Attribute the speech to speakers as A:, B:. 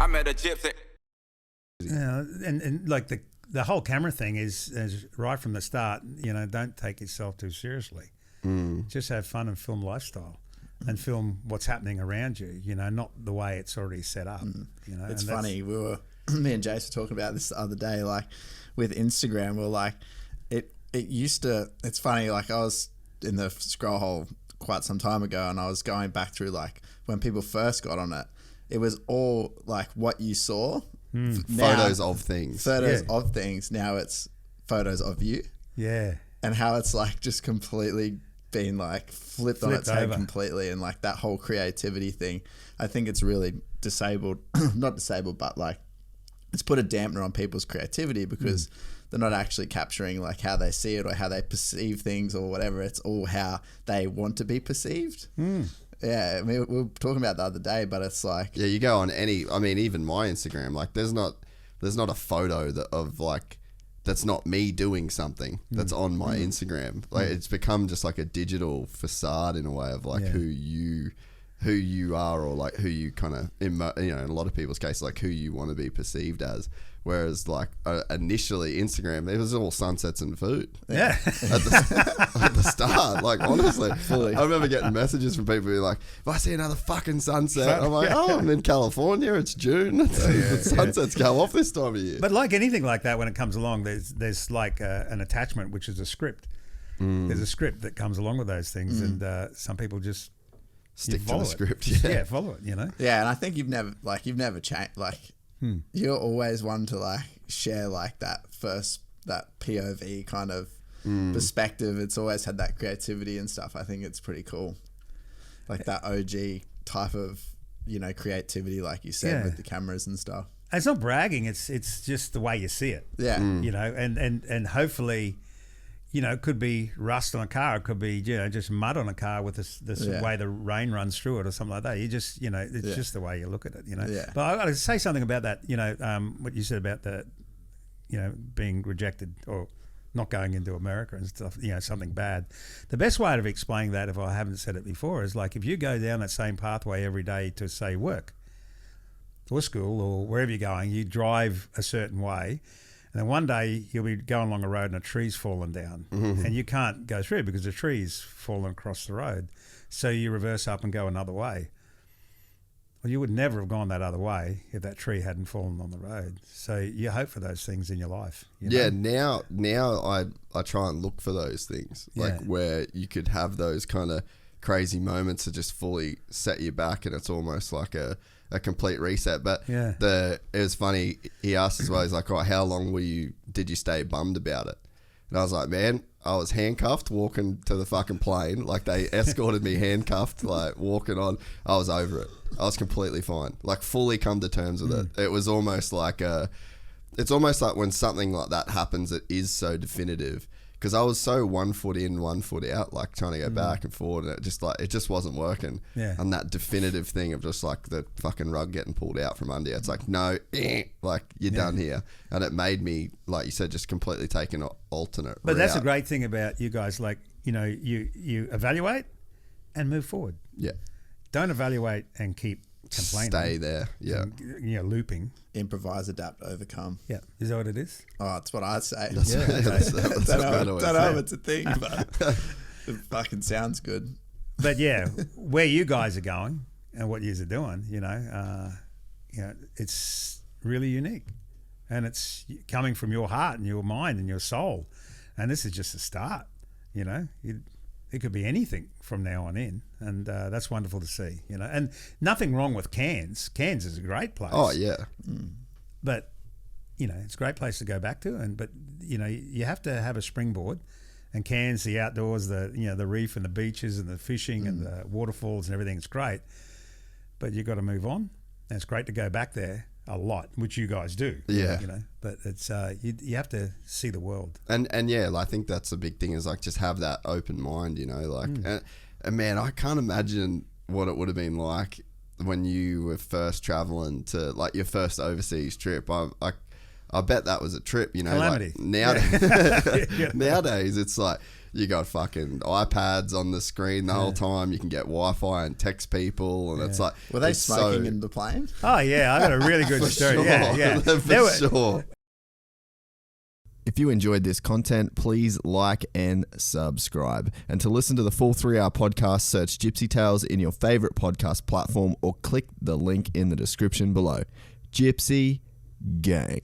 A: I met a gypsy.
B: Yeah, and like the whole camera thing is right from the start. Don't take yourself too seriously. Just have fun and film lifestyle, and film what's happening around you. Not the way it's already set up.
C: It's funny. Me and Jace were talking about this the other day. Like with Instagram, we're like, it used to. It's funny. Like I was in the scroll hole quite some time ago, and I was going back through like when people first got on it. It was all like what you saw. Now,
D: photos of things.
C: Of things. Now it's photos of you.
B: Yeah.
C: And how it's like just completely been like flipped on its head completely, and like that whole creativity thing. I think it's really not disabled, but like it's put a dampener on people's creativity because they're not actually capturing like how they see it or how they perceive things or whatever. It's all how they want to be perceived. Yeah, I mean, we were talking about the other day, but it's like...
D: Yeah, you go on even my Instagram, like there's not a photo that's not me doing something that's on my Instagram. Like it's become just like a digital facade in a way of like who you are, or like who you kind of, in a lot of people's case, like who you want to be perceived as. Whereas like initially Instagram, it was all sunsets and food.
B: Yeah.
D: At the start, like honestly, I remember getting messages from people who are like, if I see another fucking sunset, I'm like, I'm in California, it's June, the sunsets go off this time of year.
B: But like anything like that, when it comes along, there's like an attachment, which is a script. There's a script that comes along with those things, and some people just
D: stick to the script.
B: Yeah, follow it.
C: Yeah, and I think you've never changed. Like you're always one to like share like that POV kind of perspective. It's always had that creativity and stuff. I think it's pretty cool. Like that OG type of creativity, like you said, with the cameras and stuff.
B: It's not bragging. It's just the way you see it.
C: Yeah.
B: And hopefully, it could be rust on a car. It could be, just mud on a car with this way the rain runs through it or something like that. You just, it's just the way you look at it,
C: Yeah.
B: But I got to say something about that, what you said about the, being rejected or not going into America and stuff, something bad. The best way of explaining that, if I haven't said it before, is like if you go down that same pathway every day to, say, work or school or wherever you're going, you drive a certain way. And then one day you'll be going along a road and a tree's fallen down and you can't go through because the tree's fallen across the road. So you reverse up and go another way. Well, you would never have gone that other way if that tree hadn't fallen on the road. So you hope for those things in your life.
D: Yeah, now I try and look for those things, like where you could have those kind of crazy moments that just fully set you back, and it's almost like a complete reset. But it was funny, he asked as well, he's like, how long did you stay bummed about it? And I was like, man, I was handcuffed walking to the fucking plane. Like they escorted me handcuffed, like walking on. I was over it. I was completely fine. Like fully come to terms with it. It was almost like it's almost like when something like that happens, it is so definitive. Because I was so 1 foot in, 1 foot out, like trying to go back and forward, and it just wasn't working.
B: Yeah.
D: And that definitive thing of just like the fucking rug getting pulled out from under you. It's like, no, like you're done here. And it made me, like you said, just completely take an alternate
B: But
D: route.
B: that's a great thing about you guys. Like, you evaluate and move forward.
D: Yeah.
B: Don't evaluate and keep complaining.
D: Stay there. Yeah.
B: And, looping.
C: Improvise, adapt, overcome.
B: Yeah. Is that what it is?
C: Oh, that's what I'd say.
D: That's
C: don't know
D: say.
C: if it's a thing, but it fucking sounds good.
B: But yeah, where you guys are going and what you are doing, it's really unique, and it's coming from your heart and your mind and your soul, and this is just a start. It could be anything from now on in, and that's wonderful to see. And nothing wrong with Cairns. Cairns is a great place.
D: Oh yeah,
B: but it's a great place to go back to, but you have to have a springboard. And Cairns, the outdoors, the reef and the beaches and the fishing and the waterfalls and everything, it's great. But you've got to move on. And it's great to go back there a lot, which you guys do.
D: Yeah.
B: But it's you have to see the world.
D: And yeah, I think that's the big thing is like just have that open mind, and man, I can't imagine what it would have been like when you were first traveling to like your first overseas trip. I bet that was a trip, you know.
B: Calamity.
D: Like nowadays, it's like you got fucking iPads on the screen the whole time. You can get Wi-Fi and text people, and it's like,
C: were they smoking in the plane?
B: Oh yeah, I got a really good story.
D: Sure.
B: Yeah,
D: For sure.
A: If you enjoyed this content, please like and subscribe. And to listen to the full 3-hour podcast, search Gypsy Tales in your favorite podcast platform or click the link in the description below. Gypsy Gang.